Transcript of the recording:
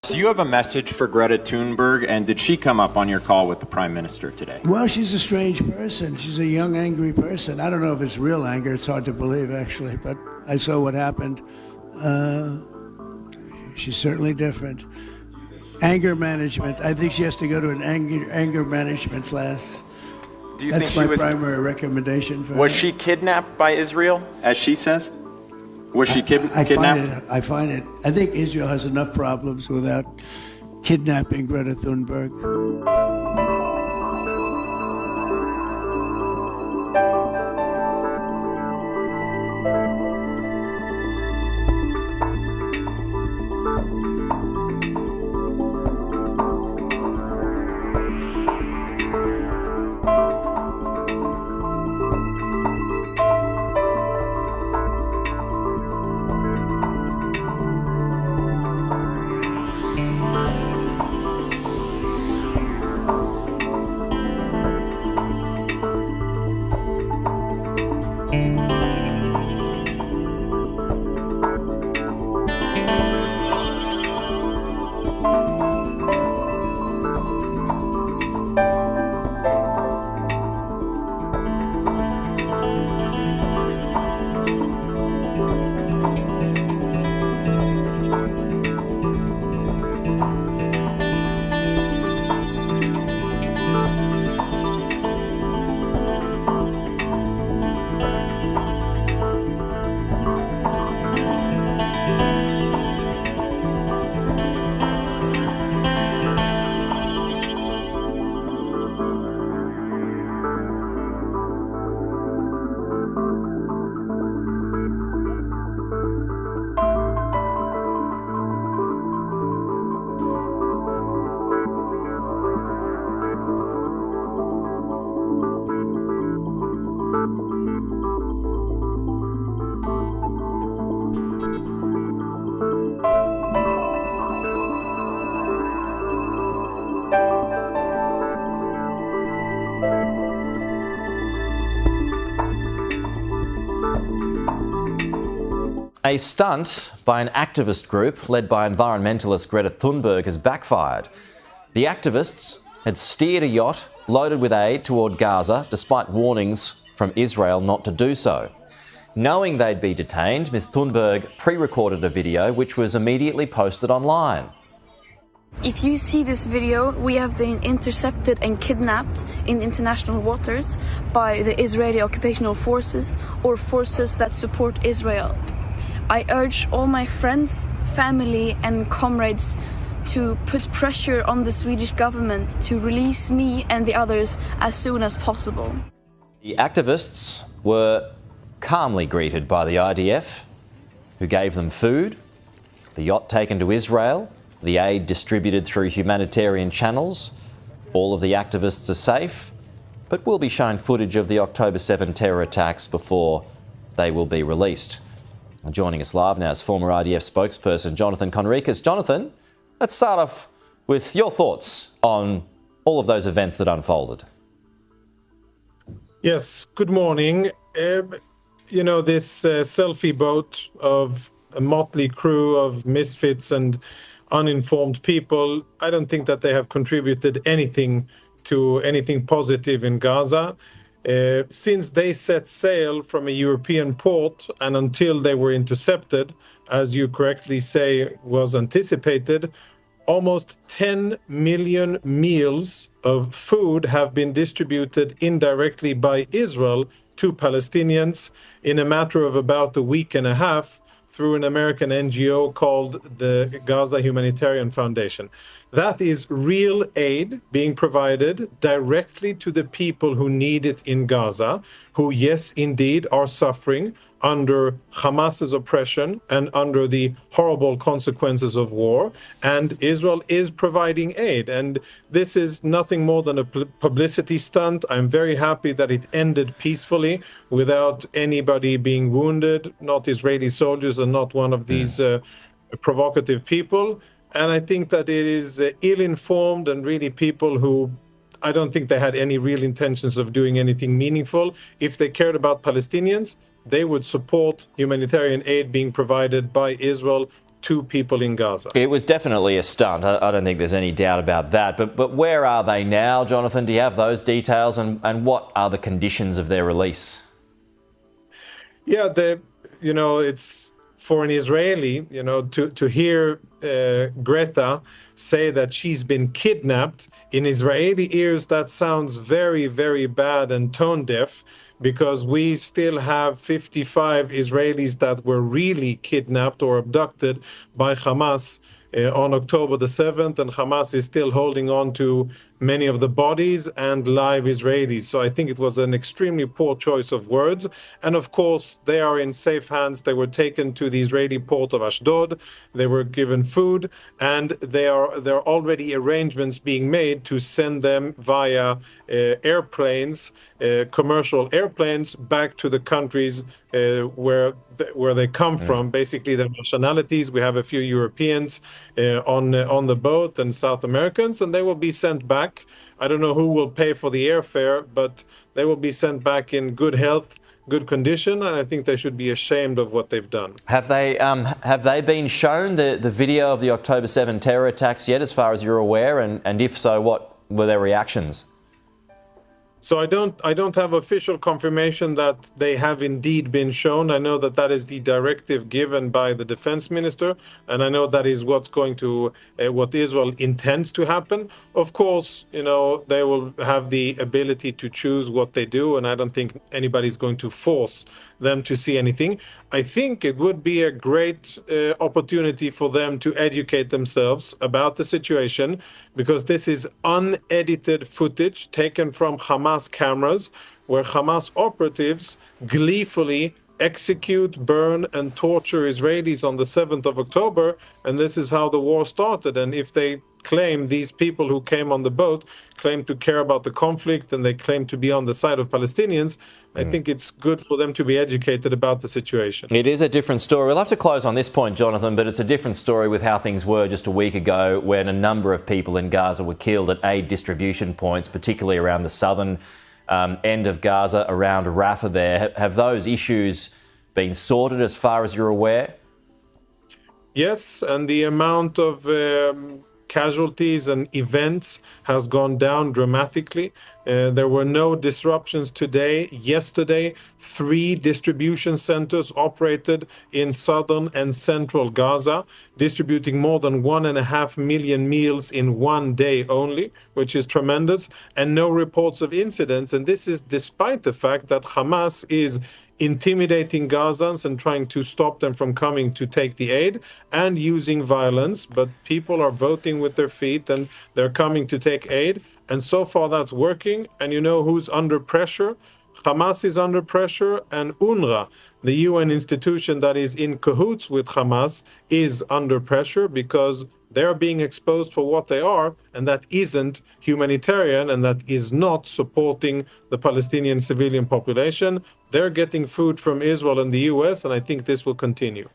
Do you have a message for Greta Thunberg, and did she come up on your call with the Prime Minister today? Well, she's a strange person. She's a young, angry person. I don't know if it's real anger. It's hard to believe, actually, but I saw what happened. She's certainly different. Anger management. I think she has to go to an anger management class. Do you That's think my primary recommendation for her. Was she kidnapped by Israel, as she says? Was she kidnapped? I find it. I think Israel has enough problems without kidnapping Greta Thunberg. A stunt by an activist group led by environmentalist Greta Thunberg has backfired. The activists had steered a yacht loaded with aid toward Gaza despite warnings from Israel not to do so. Knowing they'd be detained, Ms Thunberg pre-recorded a video which was immediately posted online. If you see this video, we have been intercepted and kidnapped in international waters by the Israeli occupational forces or forces that support Israel. I urge all my friends, family and comrades to put pressure on the Swedish government to release me and the others as soon as possible. The activists were calmly greeted by the IDF, who gave them food, the yacht taken to Israel, the aid distributed through humanitarian channels. All of the activists are safe, but will be shown footage of the October 7 terror attacks before they will be released. Joining us live now is former IDF spokesperson Jonathan Conricus. Jonathan, let's start off with your thoughts on all of those events that unfolded. Yes, good morning. You know, this selfie boat of a motley crew of misfits and uninformed people, I don't think that they have contributed anything to anything positive in Gaza. Since they set sail from a European port and until they were intercepted, as you correctly say was anticipated, almost 10 million meals of food have been distributed indirectly by Israel to Palestinians in a matter of about a week and a half through an American NGO called the Gaza Humanitarian Foundation. That is real aid being provided directly to the people who need it in Gaza, who, yes, indeed, are suffering under Hamas's oppression and under the horrible consequences of war. And Israel is providing aid. And this is nothing more than a publicity stunt. I'm very happy that it ended peacefully without anybody being wounded, not Israeli soldiers and not one of these provocative people. And I think that it is ill-informed and really people who I don't think they had any real intentions of doing anything meaningful. If they cared about Palestinians, they would support humanitarian aid being provided by Israel 2 people in Gaza. It was definitely a stunt. I don't think there's any doubt about that. But where are they now, Jonathan? Do you have those details? And what are the conditions of their release? Yeah, it's for an Israeli, to hear Greta say that she's been kidnapped. In Israeli ears, that sounds very, very bad and tone deaf, because we still have 55 Israelis that were really kidnapped or abducted by Hamas on October the 7th, and Hamas is still holding on to many of the bodies and live Israelis. So I think it was an extremely poor choice of words. And of course, they are in safe hands. They were taken to the Israeli port of Ashdod. They were given food, and there are already arrangements being made to send them via airplanes, commercial airplanes, back to the countries where they come from. Basically, their nationalities. We have a few Europeans on the boat, and South Americans, and they will be sent back. I don't know who will pay for the airfare, but they will be sent back in good health, good condition, and I think they should be ashamed of what they've done. Have they been shown the video of the October 7 terror attacks yet, as far as you're aware? And if so, what were their reactions? So I don't have official confirmation that they have indeed been shown. I know that that is the directive given by the defense minister, and I know that is what's going to what Israel intends to happen. Of course, they will have the ability to choose what they do, and I don't think anybody's going to force them to see anything. I think it would be a great opportunity for them to educate themselves about the situation, because this is unedited footage taken from Hamas cameras, where Hamas operatives gleefully execute, burn, and torture Israelis on the 7th of October, and this is how the war started. And if they claim, these people who came on the boat claim to care about the conflict, and they claim to be on the side of Palestinians, I think it's good for them to be educated about the situation. It is a different story. We'll have to close on this point, Jonathan, but it's a different story with how things were just a week ago, when a number of people in Gaza were killed at aid distribution points, particularly around the southern end of Gaza, around Rafah there. Have those issues been sorted as far as you're aware? Yes, and the amount of casualties and events has gone down dramatically. There were no disruptions today. Yesterday, 3 distribution centers operated in southern and central Gaza, distributing more than 1.5 million meals in one day only, which is tremendous, and no reports of incidents. And this is despite the fact that Hamas is intimidating Gazans and trying to stop them from coming to take the aid, and using violence. But people are voting with their feet, and they're coming to take aid. And so far that's working. And you know who's under pressure? Hamas is under pressure, and UNRWA, the UN institution that is in cahoots with Hamas, is under pressure, because they're being exposed for what they are, and that isn't humanitarian, and that is not supporting the Palestinian civilian population. They're getting food from Israel and the US, and I think this will continue.